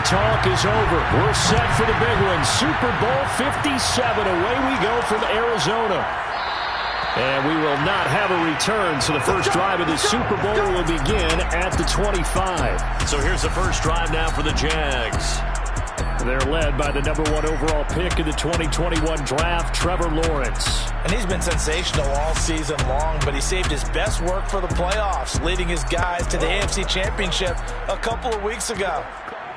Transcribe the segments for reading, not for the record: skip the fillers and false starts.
talk is over. We're set for the big one. Super Bowl 57. Away we go from Arizona. And we will not have a return, so the first drive of the Super Bowl will begin at the 25. So here's the first drive now for the Jags. They're led by the #1 overall pick in the 2021 draft, Trevor Lawrence. And he's been sensational all season long, but he saved his best work for the playoffs, leading his guys to the AFC Championship a couple of weeks ago.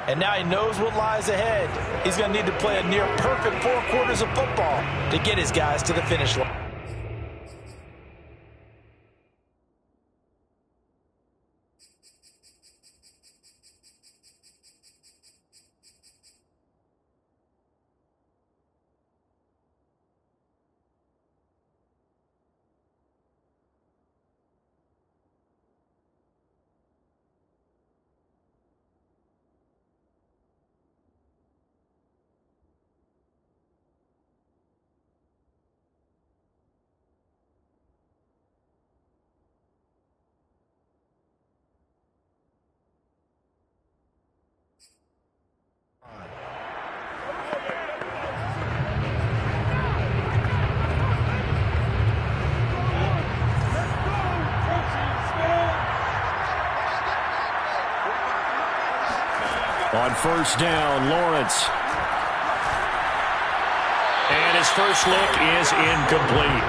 And now he knows what lies ahead. He's going to need to play a near-perfect 4 quarters of football to get his guys to the finish line. On first down, Lawrence. And his first look is incomplete.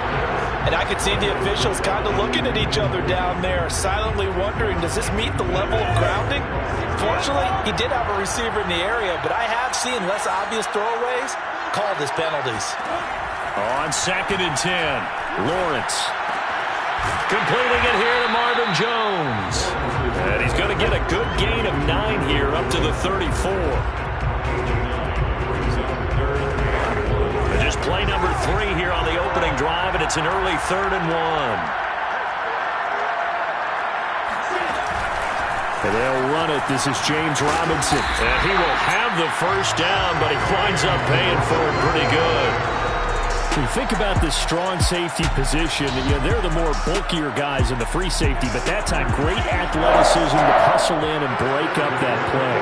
And I could see the officials kind of looking at each other down there, silently wondering, does this meet the level of grounding? Fortunately, he did have a receiver in the area, but I have seen less obvious throwaways called as penalties. On 2nd and 10, Lawrence. Completing it here to Marvin Jones. And he's going to get a good gain of 9 here up to the 34. And just play number 3 here on the opening drive, and it's an early 3rd and 1. And they'll run it. This is James Robinson. And he will have the first down, but he winds up paying for it pretty good. When you think about this strong safety position, they're the more bulkier guys in the free safety, but that time, great athleticism to hustle in and break up that play.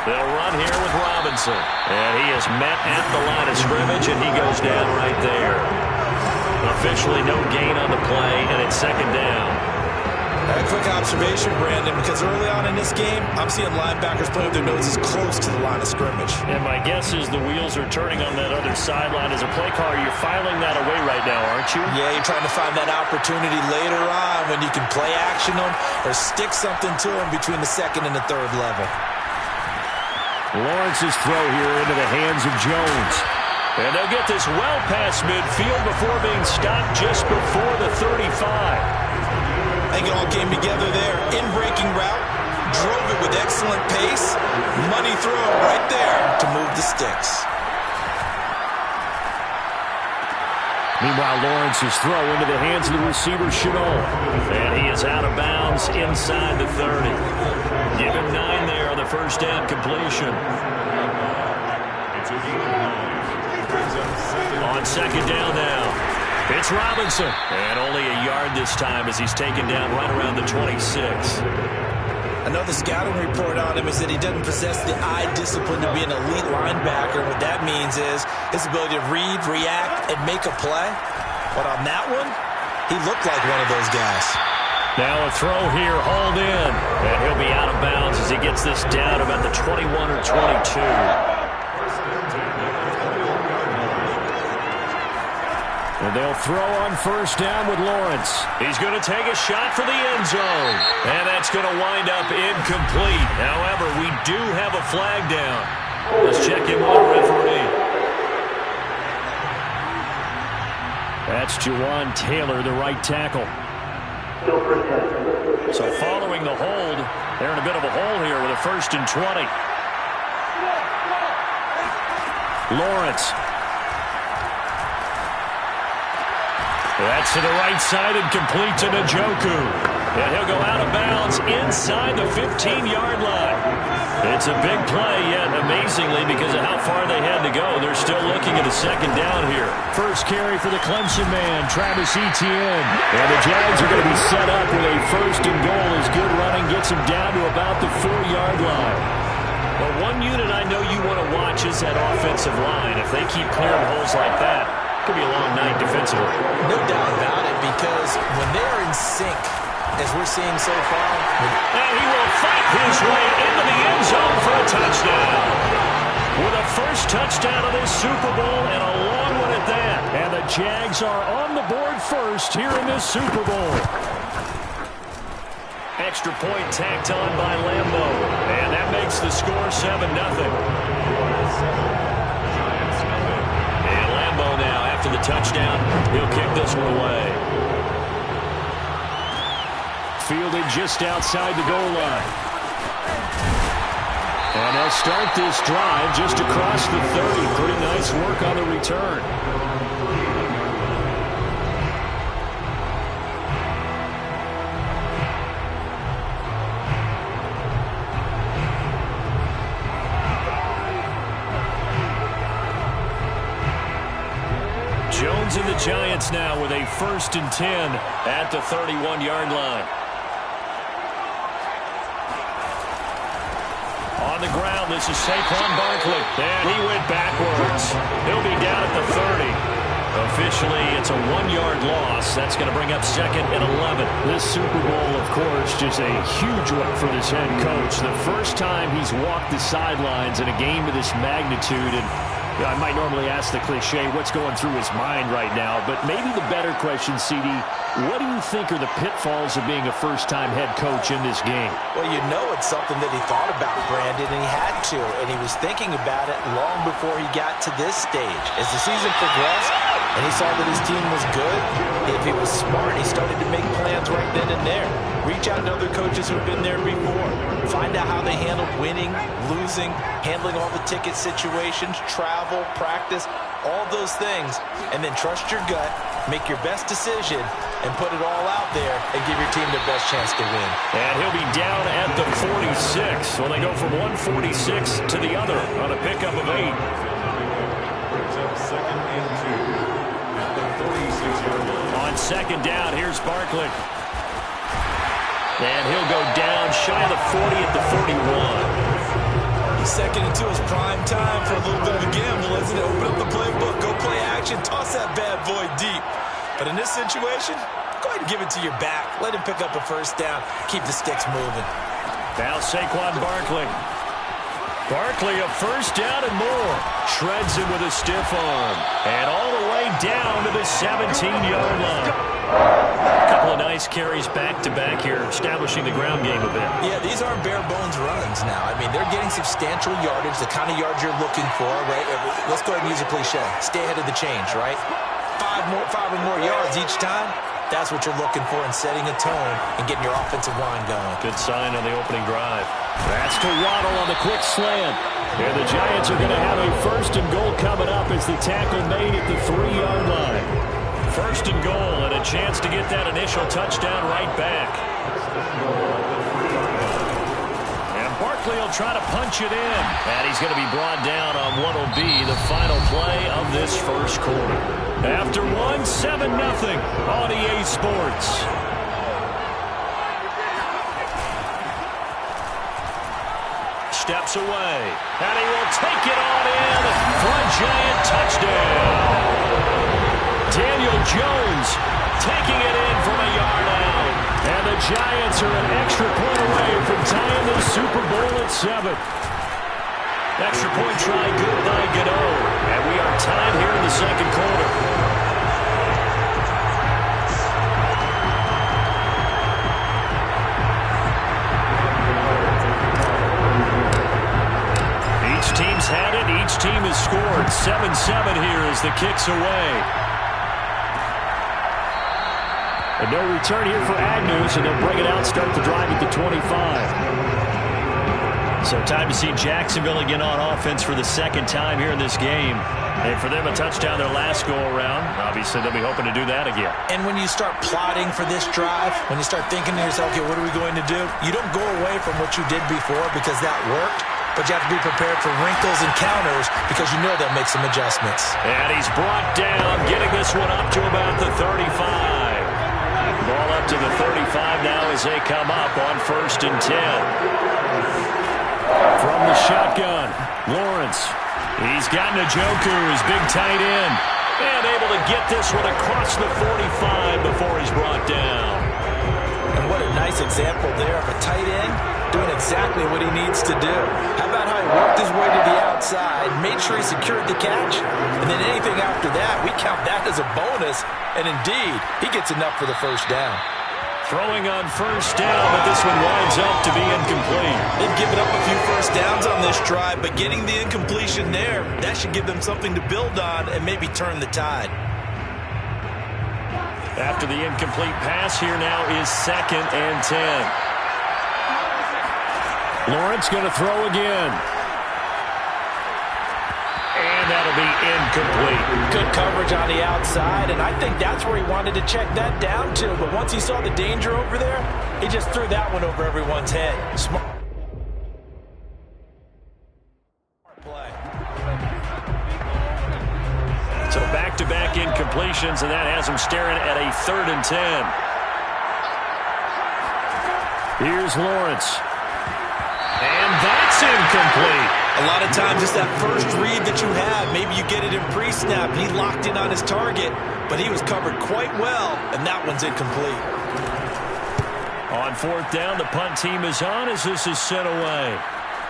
They'll run here with Robinson. And he is met at the line of scrimmage, and he goes down right there. Officially no gain on the play, and it's 2nd down. A quick observation, Brandon, because early on in this game, I'm seeing linebackers playing with their noses close to the line of scrimmage. And my guess is the wheels are turning on that other sideline. As a play caller, you're filing that away right now, aren't you? Yeah, you're trying to find that opportunity later on when you can play action them or stick something to them between the 2nd and the 3rd level. Lawrence's throw here into the hands of Jones. And they'll get this well past midfield before being stopped just before the 35. I think it all came together there. In-breaking route, drove it with excellent pace. Money throw right there to move the sticks. Meanwhile, Lawrence's throw into the hands of the receiver, Shenault. And he is out of bounds inside the 30. Give him 9 there on the first down completion. On 2nd down now. It's Robinson. And only a yard this time as he's taken down right around the 26. I know the scouting report on him is that he doesn't possess the eye discipline to be an elite linebacker. What that means is his ability to read, react, and make a play. But on that one, he looked like one of those guys. Now a throw here, hauled in. And he'll be out of bounds as he gets this down about the 21 or 22. And they'll throw on first down with Lawrence. He's going to take a shot for the end zone. And that's going to wind up incomplete. However, we do have a flag down. Let's check in with the referee. That's Juwan Taylor, the right tackle. So following the hold, they're in a bit of a hole here with a 1st and 20. Lawrence. That's to the right side and complete to Njoku. And he'll go out of bounds inside the 15-yard line. It's a big play, yet amazing amazingly, because of how far they had to go, they're still looking at a second down here. First carry for the Clemson man, Travis Etienne. And the Jags are going to be set up with a first and goal as good running gets them down to about the 4-yard line. Well, one unit I know you want to watch is that offensive line. If they keep clearing holes like that, it could be a long night defensively. No doubt about it, because when they're in sync, as we're seeing so far. And he will fight his way into the end zone for a touchdown. With a first touchdown of this Super Bowl and a long one at that. And the Jags are on the board first here in this Super Bowl. Extra point tacked on by Lambo. And that makes the score 7-0. And Lambo now, after the touchdown, he'll kick this one away. Fielded just outside the goal line. And they'll start this drive just across the 30. Pretty nice work on the return. Jones and the Giants now with a 1st and 10 at the 31-yard line. On the ground, this is Saquon Barkley. And he went backwards. He'll be down at the 30. Officially, it's a 1-yard loss. That's going to bring up 2nd and 11. This Super Bowl, of course, just a huge one for this head coach. The first time he's walked the sidelines in a game of this magnitude. And I might normally ask the cliche, what's going through his mind right now? But maybe the better question, CD, what do you think are the pitfalls of being a first-time head coach in this game? Well, you know it's something that he thought about, Brandon, and he had to. And he was thinking about it long before he got to this stage. As the season progressed and he saw that his team was good, if he was smart, he started to make plans right then and there. Reach out to other coaches who've been there before. Find out how they handled winning, losing, handling all the ticket situations, travel, practice, all those things. And then trust your gut, make your best decision, and put it all out there and give your team the best chance to win. And he'll be down at the 46. Well, they go from 146 to the other on a pickup of 8. Brings up 2nd and 2 at the 46-yard line. On 2nd down, here's Barkley. And he'll go down shy of the 40 at the 41. 2nd and 2 is prime time for a little bit of a gamble, isn't it? Open up the playbook, go play action, toss that bad boy deep. But in this situation, go ahead and give it to your back. Let him pick up a 1st down. Keep the sticks moving. Now Saquon Barkley. Barkley a 1st down and more. Shreds him with a stiff arm. And all the way down to the 17-yard line. A couple of nice carries back-to-back here, establishing the ground game a bit. Yeah, these aren't bare-bones runs now. I mean, they're getting substantial yardage, the kind of yards you're looking for, right? Let's go ahead and use a cliche. Stay ahead of the change, right? 5 or more yards each time. That's what you're looking for in setting a tone and getting your offensive line going. Good sign on the opening drive. That's to Waddle on the quick slant. And the Giants are going to have a 1st and goal coming up as the tackle made at the 3-yard line. 1st and goal and a chance to get that initial touchdown right back. And Barkley will try to punch it in. And he's going to be brought down on what will be the final play of this 1st quarter. After 7-0 on EA Sports. Steps away. And he will take it on in for a Giant touchdown. Daniel Jones taking it in from a yard out. And the Giants are an extra point away from tying the Super Bowl at 7. Extra point try good by Gano. And we are tied here in the 2nd quarter. Each team's had it. Each team has scored. 7-7 here as the kick's away. And no return here for Agnew, so they'll bring it out, start the drive at the 25. So time to see Jacksonville again on offense for the 2nd time here in this game. And for them, a touchdown their last go-around. Obviously, they'll be hoping to do that again. And when you start plotting for this drive, when you start thinking to yourself, okay, what are we going to do? You don't go away from what you did before because that worked. but you have to be prepared for wrinkles and counters because you know they'll make some adjustments. And he's brought down, getting this one up to about the 35. Ball up to the 35 now as they come up on 1st and 10. From the shotgun, Lawrence. He's got Njoku, his big tight end. And able to get this one across the 45 before he's brought down. And what a nice example there of a tight end doing exactly what he needs to do. How about how he worked his way to the outside, made sure he secured the catch, and then anything after that, we count that as a bonus. And indeed, he gets enough for the first down. Throwing on 1st down, but this one winds up to be incomplete. They've given up a few first downs on this drive, but getting the incompletion there, that should give them something to build on and maybe turn the tide. After the incomplete pass, here now is 2nd and 10. Lawrence going to throw again. And that'll be incomplete. Good coverage on the outside, and I think that's where he wanted to check that down to. But once he saw the danger over there, he just threw that one over everyone's head. Smart play. So back-to-back incompletions, and that has him staring at a 3rd and 10. Here's Lawrence. And that's incomplete. A lot of times it's that first read that you have. Maybe you get it in pre-snap, and he locked in on his target, but he was covered quite well, and that one's incomplete. On 4th down, the punt team is on as this is sent away.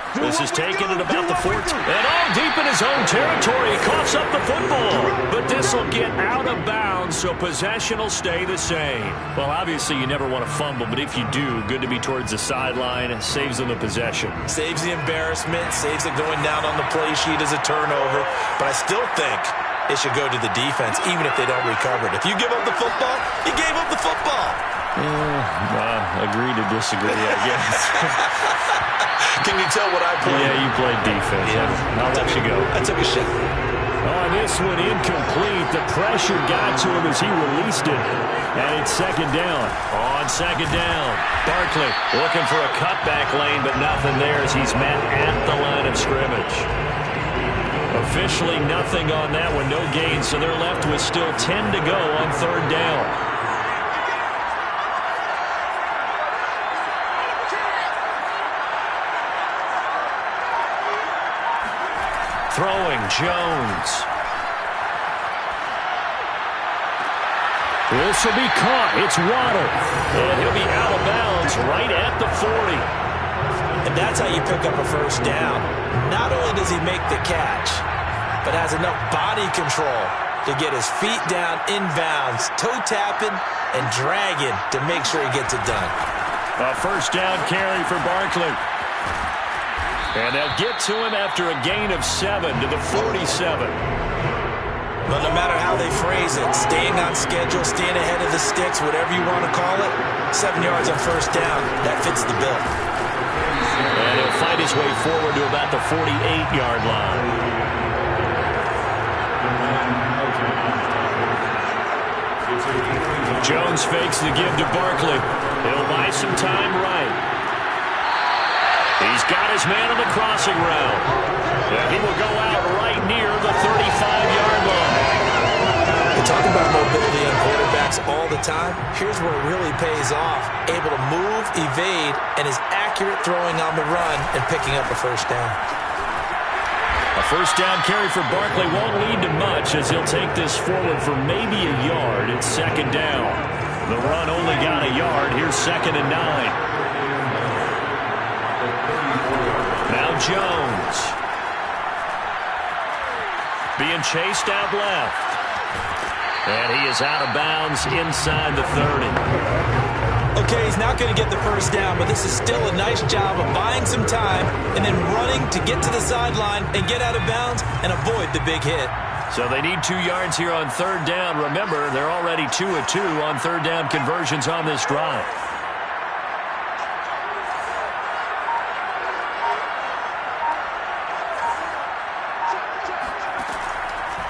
This is taken at about the 14. And all deep in his own territory, he coughs up the football. But this will get out of bounds, so possession will stay the same. Well, obviously you never want to fumble, but if you do, good to be towards the sideline. It saves them the possession. Saves the embarrassment, saves it going down on the play sheet as a turnover. But I still think it should go to the defense, even if they don't recover it. If you give up the football, you gave up the football. Agree to disagree, I guess. Can you tell what I played? Yeah, you played defense. Yeah. I'll let you go. I took a shot. Oh, this one incomplete. The pressure got to him as he released it. And it's 2nd down. On 2nd down, Barkley looking for a cutback lane, but nothing there as he's met at the line of scrimmage. Officially nothing on that one, no gain, so they're left with still 10 to go on 3rd down. Throwing, Jones. This will be caught. It's Waddle. And he'll be out of bounds right at the 40. And that's how you pick up a first down. Not only does he make the catch, but has enough body control to get his feet down inbounds, toe tapping and dragging to make sure he gets it done. A first down carry for Barkley. And they'll get to him after a gain of 7 to the 47. But no matter how they phrase it, staying on schedule, staying ahead of the sticks, whatever you want to call it, 7 yards on first down, that fits the bill. And he'll fight his way forward to about the 48-yard line. Jones fakes the give to Barkley. He'll buy some time right. He's got his man on the crossing route. And he will go out right near the 35-yard line. We talk about mobility on quarterbacks all the time. Here's where it really pays off. Able to move, evade, and is accurate throwing on the run and picking up a first down. A first down carry for Barkley won't lead to much as he'll take this forward for maybe a yard. It's 2nd down. The run only got a yard. Here's 2nd and 9. Now Jones. Being chased out left. And he is out of bounds inside the 30. Okay, he's not going to get the first down, but this is still a nice job of buying some time and then running to get to the sideline and get out of bounds and avoid the big hit. So they need 2 yards here on 3rd down. Remember, they're already 2 of 2 on 3rd down conversions on this drive.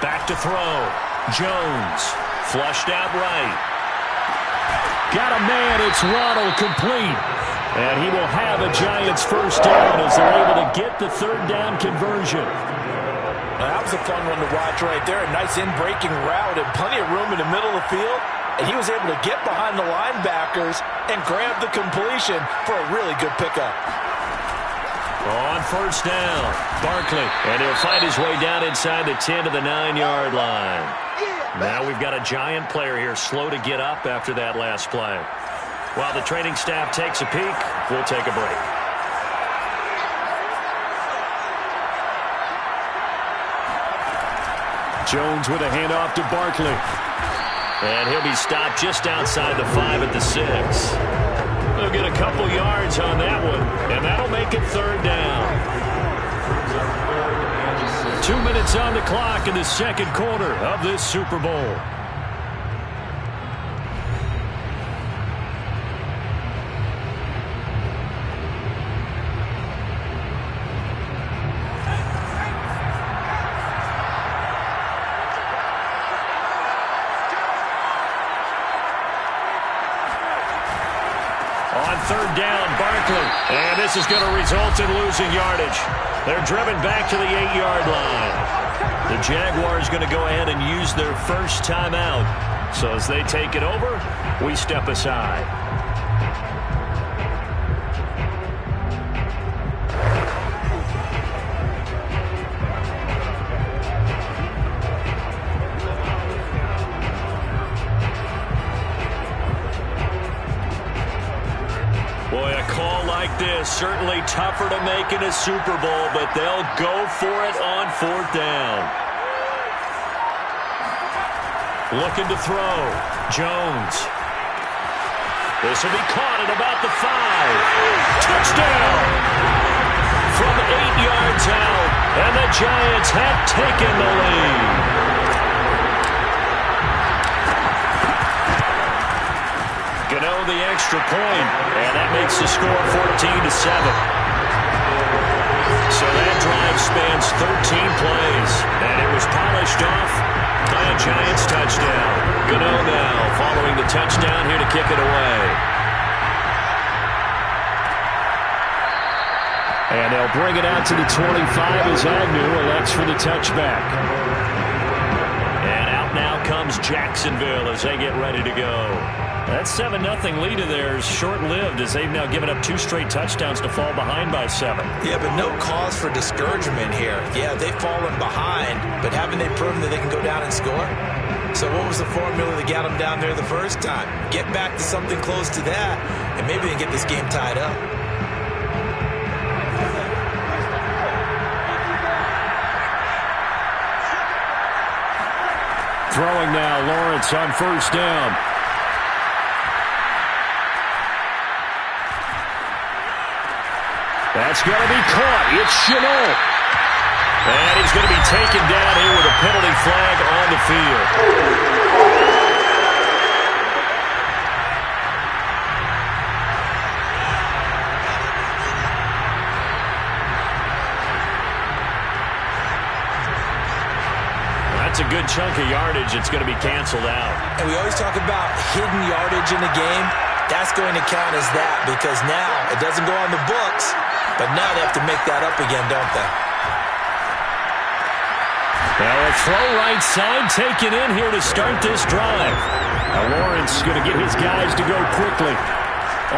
Back to throw. Jones. Flushed out right. Got a man. It's Waddle complete. And he will have a Giants first down as they're able to get the third down conversion. That was a fun one to watch right there. A nice in-breaking route and plenty of room in the middle of the field. And he was able to get behind the linebackers and grab the completion for a really good pickup. On first down, Barkley. And he'll find his way down inside the 10 to the 9-yard line. Now we've got a Giant player here slow to get up after that last play. While the training staff takes a peek, we'll take a break. Jones with a handoff to Barkley. And he'll be stopped just outside the 5 at the 6. They'll get a couple yards on that one, and that'll make it third down. 2 minutes on the clock in the second quarter of this Super Bowl. Third down, Barkley. And this is going to result in losing yardage. They're driven back to the 8-yard line. The Jaguars going to go ahead and use their first timeout. So as they take it over, we step aside. Certainly tougher to make in a Super Bowl, but they'll go for it on fourth down. Looking to throw. Jones. This will be caught at about the 5. Touchdown! From 8 yards out, and the Giants have taken the lead. Gano the extra point, and that makes the score 14-7. So that drive spans 13 plays, and it was polished off by a Giants touchdown. Gano now following the touchdown here to kick it away. And they'll bring it out to the 25 as Agnew elects for the touchback. And out now comes Jacksonville as they get ready to go. That 7-0 lead of theirs short-lived as they've now given up 2 straight touchdowns to fall behind by 7. Yeah, but no cause for discouragement here. Yeah, they've fallen behind, but haven't they proven that they can go down and score? So what was the formula that got them down there the first time? Get back to something close to that, and maybe they can get this game tied up. Throwing now, Lawrence on first down. That's going to be caught. It's Shenault. And he's going to be taken down here with a penalty flag on the field. That's a good chunk of yardage. It's going to be canceled out. And we always talk about hidden yardage in the game. That's going to count as that because now it doesn't go on the books. But now they have to make that up again, don't they? Well, a throw right side taken in here to start this drive. Now Lawrence is going to get his guys to go quickly.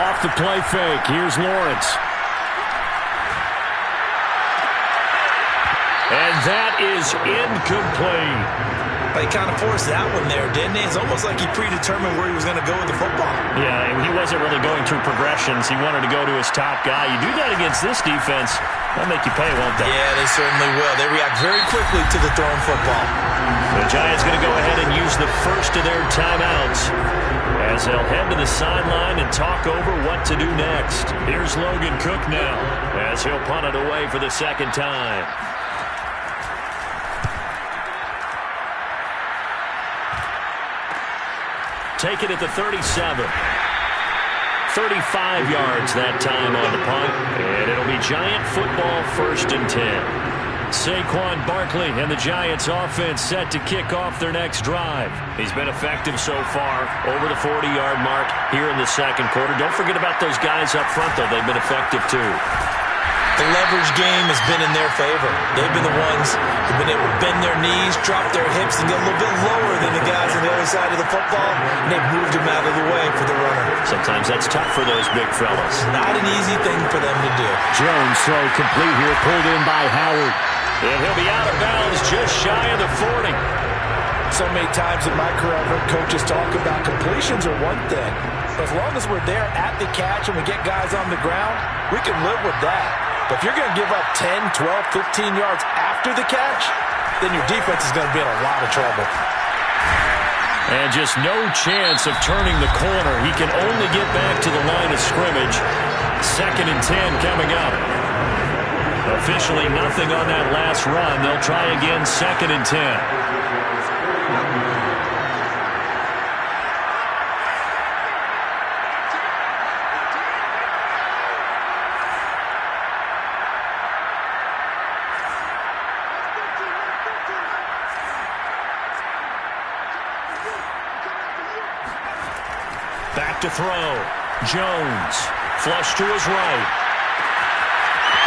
Off the play fake. Here's Lawrence. And that is incomplete. But he kind of forced that one there, didn't he? It's almost like he predetermined where he was going to go with the football. Yeah, he wasn't really going through progressions. He wanted to go to his top guy. You do that against this defense, they'll make you pay, won't they? Yeah, they certainly will. They react very quickly to the thrown football. The Giants going to go ahead and use the first of their timeouts as they'll head to the sideline and talk over what to do next. Here's Logan Cook now as he'll punt it away for the second time. Take it at the 37. 35 yards that time on the punt. And it'll be Giant football 1st and 10. Saquon Barkley and the Giants offense set to kick off their next drive. He's been effective so far, over the 40-yard mark here in the second quarter. Don't forget about those guys up front, though. They've been effective, too. The leverage game has been in their favor. They've been the ones who've been able to bend their knees, drop their hips, and get a little bit lower than the guys on the other side of the football, and they've moved them out of the way for the runner. Sometimes that's tough for those big fellas. Not an easy thing for them to do. Jones throw complete here, pulled in by Howard. And he'll be out of bounds just shy of the 40. So many times in my career, I've heard coaches talk about completions are one thing. As long as we're there at the catch and we get guys on the ground, we can live with that. But if you're going to give up 10, 12, 15 yards after the catch, then your defense is going to be in a lot of trouble. And just no chance of turning the corner. He can only get back to the line of scrimmage. 2nd and 10 coming up. Officially nothing on that last run. They'll try again, 2nd and 10. Back to throw. Jones. Flush to his right.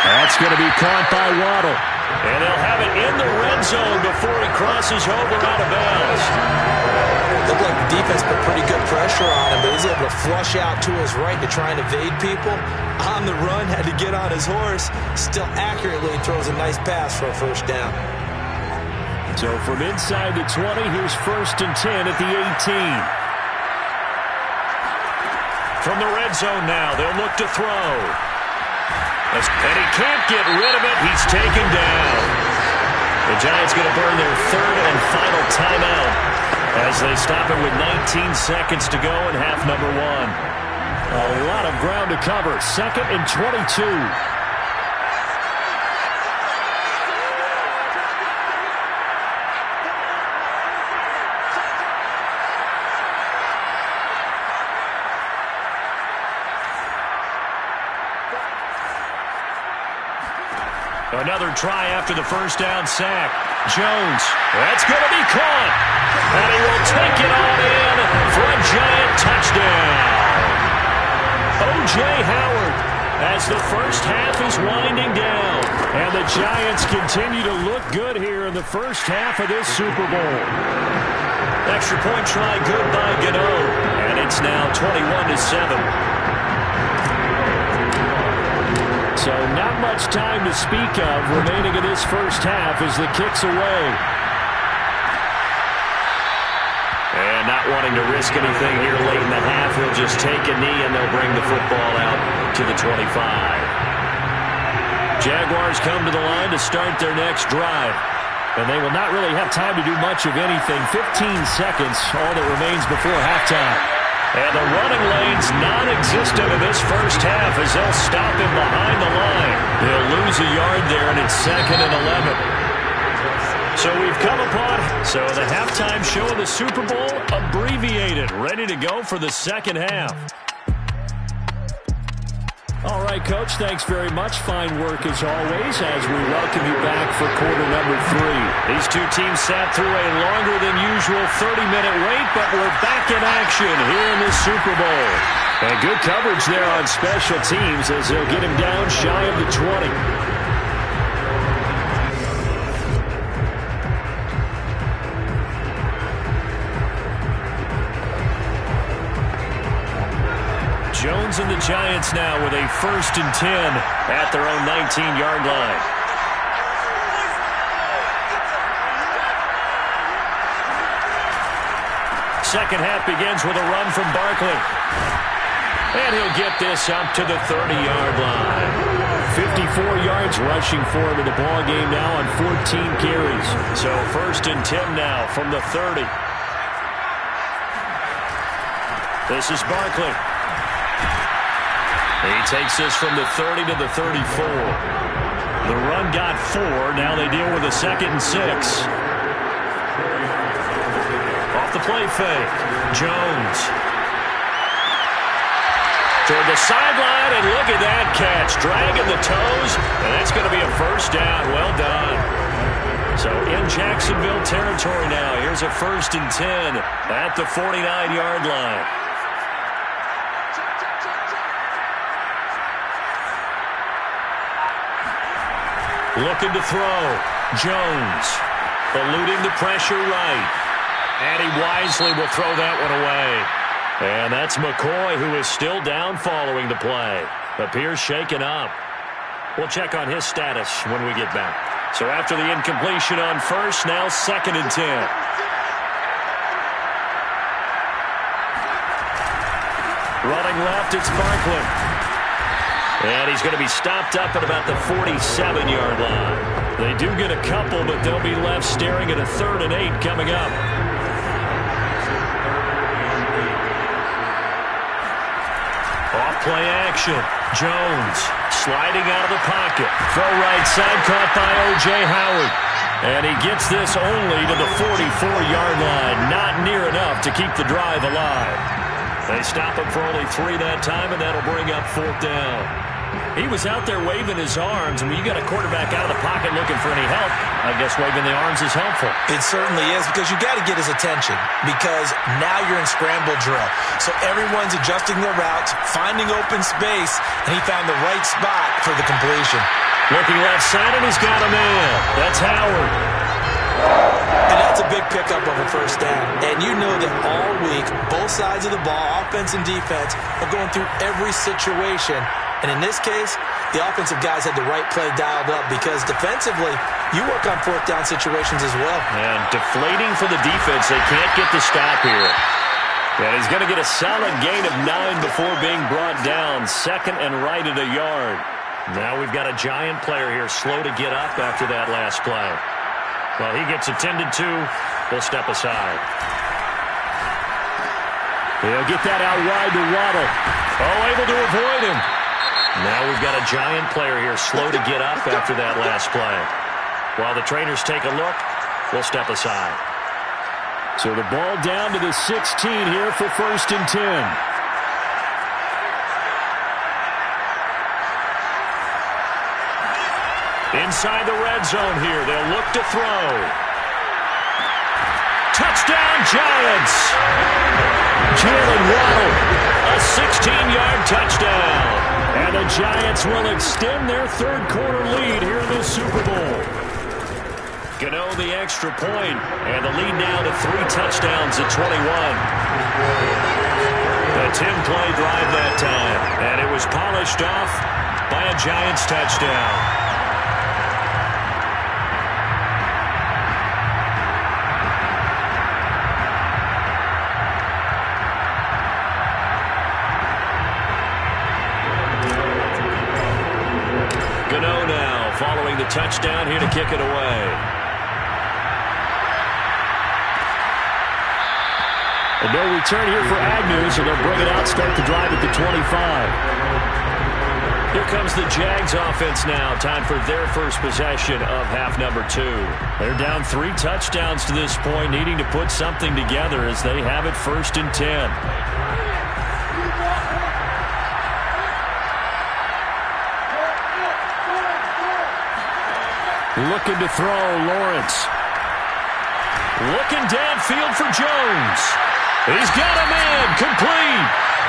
That's going to be caught by Waddle. And they'll have it in the red zone before he crosses over out of bounds. Looked like the defense put pretty good pressure on him, but he's able to flush out to his right to try and evade people. On the run, had to get on his horse. Still accurately throws a nice pass for a first down. So from inside the 20, here's 1st and 10 at the 18. From the red zone now, they'll look to throw. And he can't get rid of it. He's taken down. The Giants going to burn their 3rd and final timeout as they stop it with 19 seconds to go in half number 1. A lot of ground to cover. 2nd and 22. Another try after the first down sack. Jones, that's going to be caught. And he will take it on in for a Giant touchdown. O.J. Howard as the first half is winding down. And the Giants continue to look good here in the first half of this Super Bowl. Extra point try good by Gano. And it's now 21-7. So not much time to speak of remaining in this first half as the kick's away. And not wanting to risk anything here late in the half, he'll just take a knee and they'll bring the football out to the 25. Jaguars come to the line to start their next drive. And they will not really have time to do much of anything. 15 seconds, all that remains before halftime. And the running lane's non-existent in this first half as they'll stop him behind the line. They'll lose a yard there, and it's 2nd and 11. So we've come upon the halftime show of the Super Bowl, abbreviated, ready to go for the second half. All right, Coach, thanks very much. Fine work as always as we welcome you back for quarter number 3. These two teams sat through a longer than usual 30-minute wait, but we're back in action here in the Super Bowl. And good coverage there on special teams as they'll get him down shy of the 20. Jones and the Giants now with a 1st and 10 at their own 19-yard line. Second half begins with a run from Barkley. And he'll get this up to the 30-yard line. 54 yards rushing for him in the ball game now on 14 carries. So 1st and 10 now from the 30. This is Barkley. He takes this from the 30 to the 34. The run got 4. Now they deal with a 2nd and 6. Off the play fake. Jones. toward the sideline, and look at that catch. Dragging the toes, and that's going to be a first down. Well done. So in Jacksonville territory now. Here's a 1st and 10 at the 49-yard line. Looking to throw. Jones eluding the pressure right. And he wisely will throw that one away. And that's McCoy, who is still down following the play. Appears shaken up. We'll check on his status when we get back. So after the incompletion on first, now 2nd and 10. Running left, it's Barkley. And he's going to be stopped up at about the 47-yard line. They do get a couple, but they'll be left staring at a 3rd and 8 coming up. Off-play action. Jones sliding out of the pocket. Throw right side, caught by O.J. Howard. And he gets this only to the 44-yard line. Not near enough to keep the drive alive. They stop him for only 3 that time, and that'll bring up 4th down. He was out there waving his arms, and when you got a quarterback out of the pocket looking for any help, I guess waving the arms is helpful. It certainly is, because you got to get his attention, because now you're in scramble drill. So everyone's adjusting their routes, finding open space, and he found the right spot for the completion. Looking left side, and he's got a man. That's Howard. And that's a big pickup of a 1st down. And you know that all week, both sides of the ball, offense and defense, are going through every situation. And in this case, the offensive guys had the right play dialed up, because defensively, you work on 4th down situations as well. And deflating for the defense. They can't get the stop here. And he's going to get a solid gain of 9 before being brought down. 2nd and right at a yard. Now we've got a giant player here, slow to get up after that last play. Well, he gets attended to. He'll step aside. He'll get that out wide to Waddle. Oh, able to avoid him. Now we've got a giant player here, slow to get up after that last play. While the trainers take a look, we'll step aside. So the ball down to the 16 here for 1st and 10. Inside the red zone here, they'll look to throw. Touchdown, Giants! Jalen Waddle, a 16-yard touchdown. And the Giants will extend their 3rd quarter lead here in the Super Bowl. Gano the extra point, and the lead now to 3 touchdowns at 21. A 10-play drive that time, and it was polished off by a Giants touchdown. Gano now following the touchdown here to kick it away. And no return here for Agnew, so they'll bring it out, start the drive at the 25. Here comes the Jags offense now. Time for their first possession of half number 2. They're down 3 touchdowns to this point, needing to put something together as they have it 1st and 10. Looking to throw, Lawrence. Looking downfield for Jones. He's got a man, complete.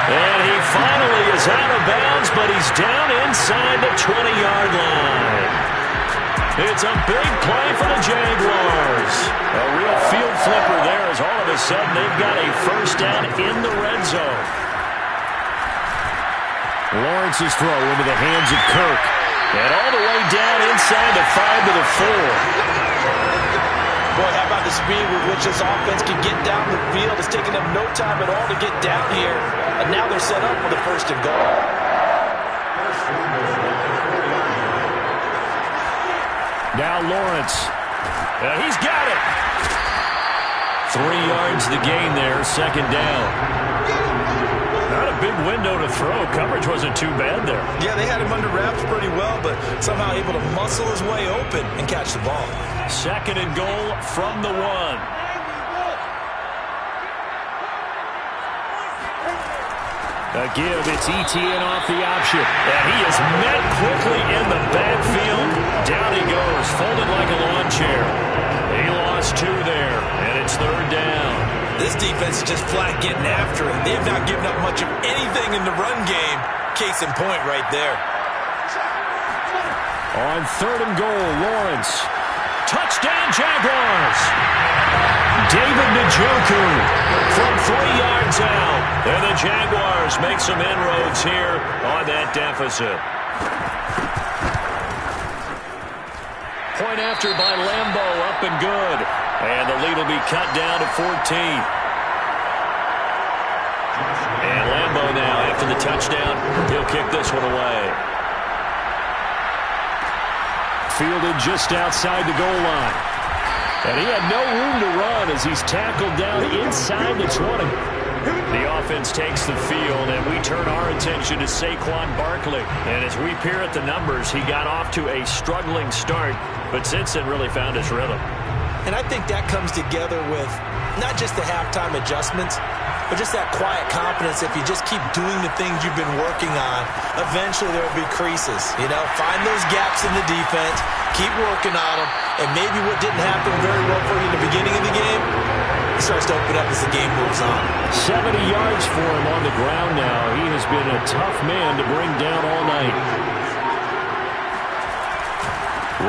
And he finally is out of bounds, but he's down inside the 20-yard line. It's a big play for the Jaguars. A real field flipper there, as all of a sudden they've got a 1st down in the red zone. Lawrence's throw into the hands of Kirk. And all the way down inside the 5 to the 4. Boy, how about the speed with which this offense can get down the field? It's taken them no time at all to get down here. And now they're set up for the 1st and goal. Now Lawrence. He's got it. 3 yards the gain there, 2nd down. Not a big window to throw. Coverage wasn't too bad there. Yeah, they had him under wraps pretty well, but somehow able to muscle his way open and catch the ball. 2nd and goal from the 1. A give, it's ETN off the option. And he is met quickly in the backfield. Down he goes, folded like a lawn chair. He lost 2 there, and it's 3rd down. This defense is just flat getting after it. They have not given up much of anything in the run game. Case in point right there. On 3rd and goal, Lawrence. Touchdown, Jaguars! David Njoku from 3 yards out. And the Jaguars make some inroads here on that deficit. Point after by Lambo, up and good. And the lead will be cut down to 14. And Lambo now, after the touchdown, he'll kick this one away. Fielded just outside the goal line. And he had no room to run as he's tackled down inside the 20. The offense takes the field, and we turn our attention to Saquon Barkley. And as we peer at the numbers, he got off to a struggling start, but since then really found his rhythm. And I think that comes together with not just the halftime adjustments, but just that quiet confidence. If you just keep doing the things you've been working on, eventually there will be creases. You know, find those gaps in the defense, keep working on them, and maybe what didn't happen very well for you in the beginning of the game, it starts to open up as the game moves on. 70 yards for him on the ground now. He has been a tough man to bring down all night.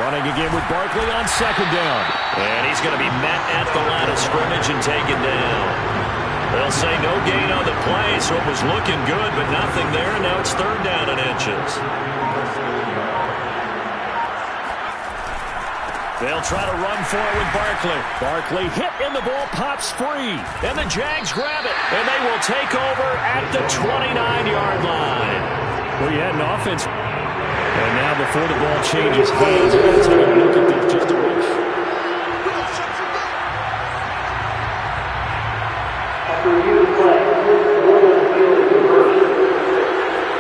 Running again with Barkley on 2nd down. And he's going to be met at the line of scrimmage and taken down. They'll say no gain on the play, so it was looking good, but nothing there, and now it's 3rd down and inches. They'll try to run for it with Barkley. Barkley hit and the ball pops free. And the Jags grab it, and they will take over at the 29-yard line. Well, you had an offense. And now before the ball changes hands, let's take a look at this just a bit.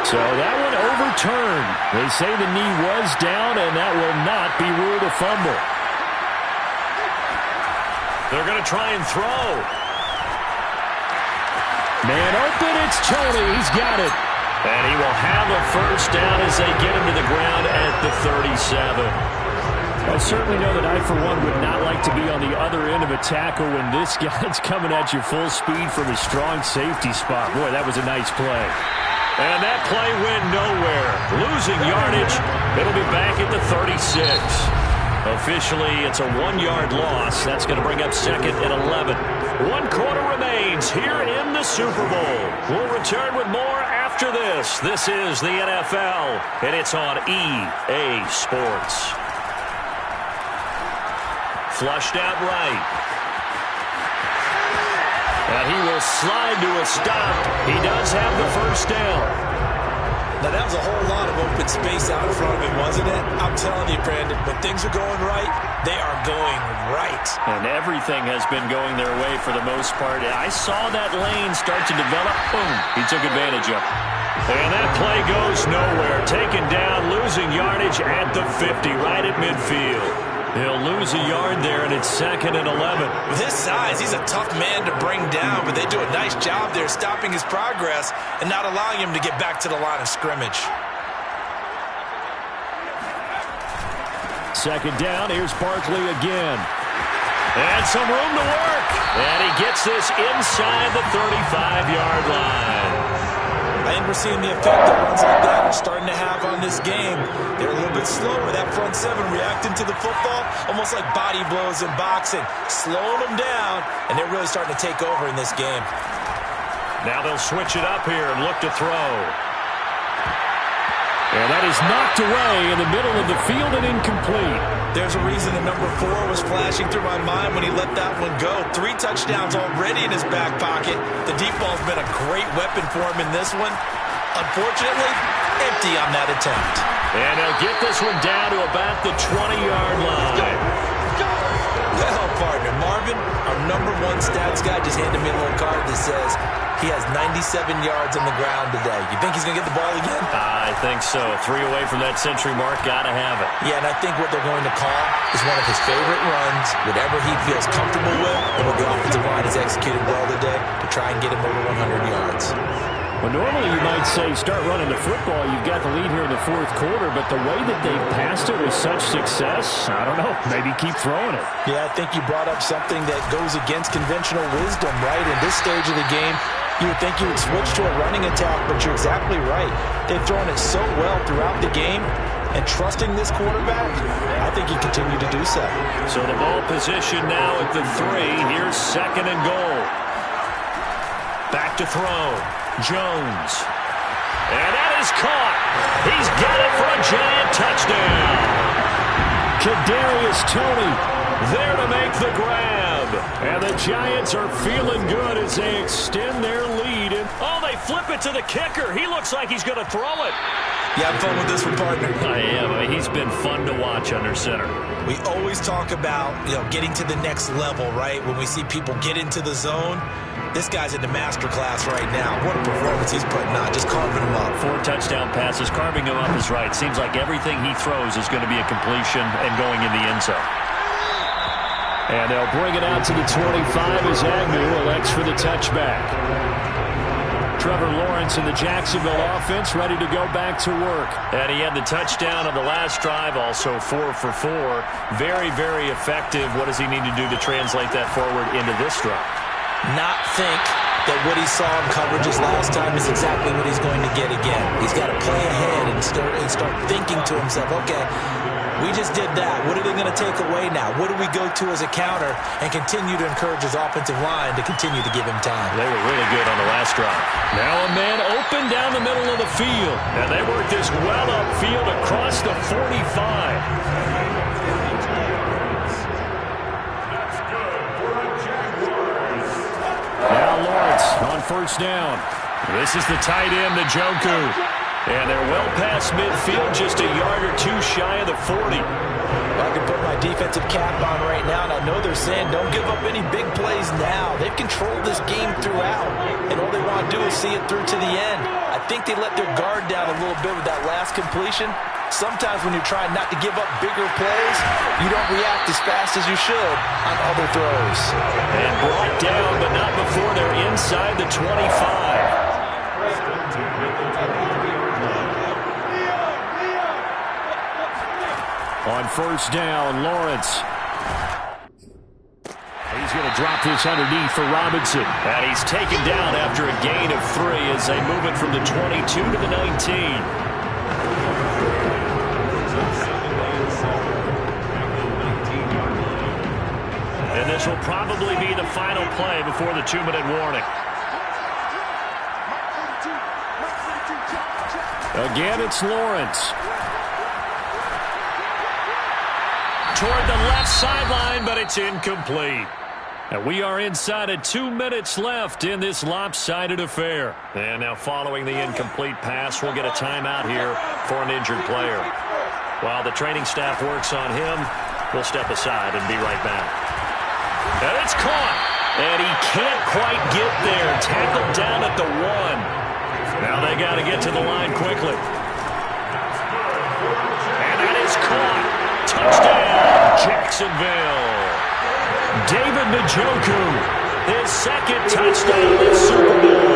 So that one overturned. They say the knee was down, and that will not be ruled a fumble. They're going to try and throw. Man open, it's Tony. He's got it. And he will have a 1st down as they get him to the ground at the 37. I certainly know that I, for one, would not like to be on the other end of a tackle when this guy's coming at you full speed from a strong safety spot. Boy, that was a nice play. And that play went nowhere. Losing yardage. It'll be back at the 36. Officially, it's a 1-yard loss. That's going to bring up 2nd and 11. 1 quarter remains here in the Super Bowl. We'll return with more after this. This is the NFL, and it's on EA Sports. Flushed out right. And he will slide to a stop. He does have the 1st down. Now, that was a whole lot of open space out in front of him, wasn't it? I'm telling you, Brandon, when things are going right, they are going right. And everything has been going their way for the most part. I saw that lane start to develop. Boom. He took advantage of it. And that play goes nowhere. Taken down, losing yardage at the 50, right at midfield. He'll lose a yard there, and it's 2nd and 11. With his size, he's a tough man to bring down, but they do a nice job there stopping his progress and not allowing him to get back to the line of scrimmage. 2nd down, here's Barkley again. And some room to work. And he gets this inside the 35-yard line. And we're seeing the effect that runs like that are starting to have on this game. They're a little bit slower. That front 7 reacting to the football, almost like body blows in boxing, slowing them down, and they're really starting to take over in this game. Now they'll switch it up here and look to throw. And that is knocked away in the middle of the field and incomplete. There's a reason the number 4 was flashing through my mind when he let that one go. 3 touchdowns already in his back pocket. The deep ball's been a great weapon for him in this one. Unfortunately, empty on that attempt. And he'll get this one down to about the 20-yard line. Well, partner, Marvin, our number 1 stats guy just handed me a little card that says He has 97 yards on the ground today. You think he's going to get the ball again? I think so. 3 away from that century mark. Got to have it. Yeah, and I think what they're going to call is one of his favorite runs, whatever he feels comfortable with, and what the offensive line has executed well today to try and get him over 100 yards. Well, normally you might say start running the football. You've got the lead here in the fourth quarter, but the way that they've passed it with such success, I don't know, maybe keep throwing it. Yeah, I think you brought up something that goes against conventional wisdom, right? In this stage of the game, you would think you would switch to a running attack, but you're exactly right. They've thrown it so well throughout the game, and trusting this quarterback, I think he continued to do so. So the ball position now at the 3. Here's 2nd and goal. Back to throw. Jones. And that is caught. He's got it for a giant touchdown. Kadarius Toney There to make the grab. And the Giants are feeling good as they extend their lead. Oh, they flip it to the kicker. He looks like he's going to throw it. You having fun with this one, partner? I am. He's been fun to watch under center. We always talk about, getting to the next level, right? When we see people get into the zone, this guy's in the master class right now. What a performance he's putting on, just carving him up. 4 touchdown passes. Carving him up is right. Seems like everything he throws is going to be a completion and going in the end zone. And they'll bring it out to the 25 as Agnew elects for the touchback. Trevor Lawrence and the Jacksonville offense ready to go back to work. And he had the touchdown on the last drive, also 4 for 4. Very, very effective. What does he need to do to translate that forward into this drive? Not think that what he saw in coverages last time is exactly what he's going to get again. He's got to play ahead and start thinking to himself, okay, we just did that. What are they going to take away now? What do we go to as a counter? And continue to encourage his offensive line to continue to give him time. They were really good on the last drive. Now a man open down the middle of the field. And they work this well upfield across the 45. Now Lawrence on first down. This is the tight end, Njoku. And they're well past midfield, just a yard or 2 shy of the 40. I can put my defensive cap on right now, and I know they're saying don't give up any big plays now. They've controlled this game throughout, and all they want to do is see it through to the end. I think they let their guard down a little bit with that last completion. Sometimes when you're trying not to give up bigger plays, you don't react as fast as you should on other throws. And brought down, but not before they're inside the 25. On first down, Lawrence. He's going to drop this underneath for Robinson. And he's taken down after a gain of 3 as they move it from the 22 to the 19. And this will probably be the final play before the 2-minute warning. Again, it's Lawrence. Toward the left sideline, but it's incomplete. And we are inside of 2 minutes left in this lopsided affair. And now following the incomplete pass, we'll get a timeout here for an injured player. While the training staff works on him, we'll step aside and be right back. And it's caught. And he can't quite get there. Tackled down at the 1. Now they got to get to the line quickly. And that is caught. Touchdown, Jacksonville. David Njoku, his 2nd touchdown in the Super Bowl.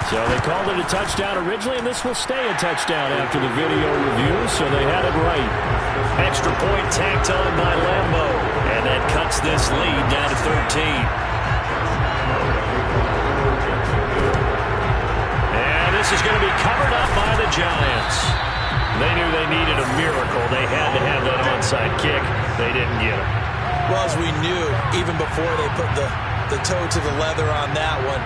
So they called it a touchdown originally, and this will stay a touchdown after the video review, so they had it right. Extra point tacked on by Lambo, and that cuts this lead down to 13. This is going to be covered up by the Giants. They knew they needed a miracle. They had to have that onside kick. They didn't get it. Well, as we knew, even before they put the toe to the leather on that one,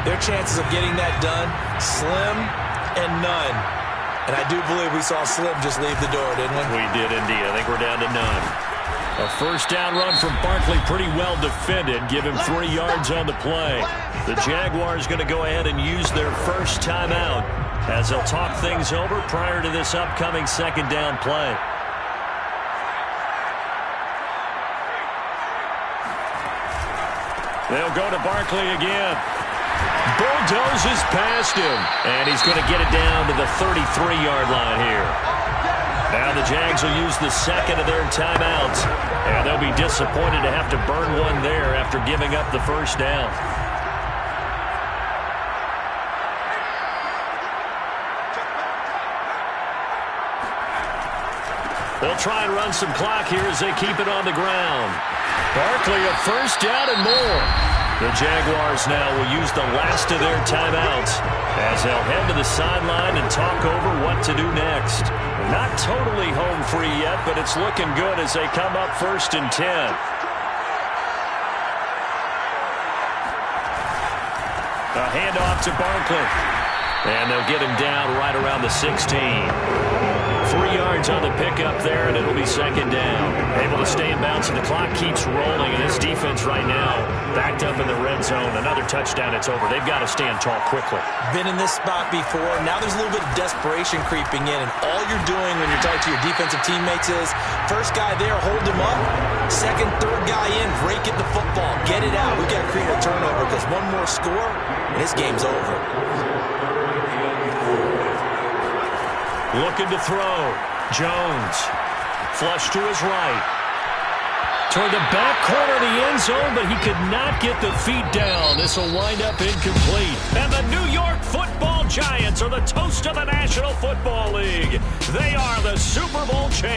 their chances of getting that done, slim and none. And I do believe we saw Slim just leave the door, didn't we? We did indeed. I think we're down to none. A first down run from Barkley, pretty well defended. Give him 3 yards on the play. The Jaguars going to go ahead and use their first timeout as they'll talk things over prior to this upcoming second down play. They'll go to Barkley again. Bulldozes past him, and he's going to get it down to the 33-yard line here. Now the Jags will use the second of their timeouts, and they'll be disappointed to have to burn one there after giving up the first down. They'll try and run some clock here as they keep it on the ground. Barkley a first down and more. The Jaguars now will use the last of their timeouts as they'll head to the sideline and talk over what to do next. Not totally home free yet, but it's looking good as they come up 1st and 10. A handoff to Barkley. And they'll get him down right around the 16. 3 yards on the pickup there, and it'll be second down. Able to stay in bounds, and the clock keeps rolling, and this defense right now backed up in the red zone. Another touchdown, it's over. They've got to stand tall quickly. Been in this spot before. Now there's a little bit of desperation creeping in, and all you're doing when you're talking to your defensive teammates is first guy there, hold him up. Second, third guy in, break it the football. Get it out. We've got to create a turnover because one more score, and this game's over. Looking to throw. Jones. Flush to his right. Toward the back corner of the end zone, but he could not get the feet down. This will wind up incomplete. And the New York Football Giants are the toast of the National Football League. They are the Super Bowl champions.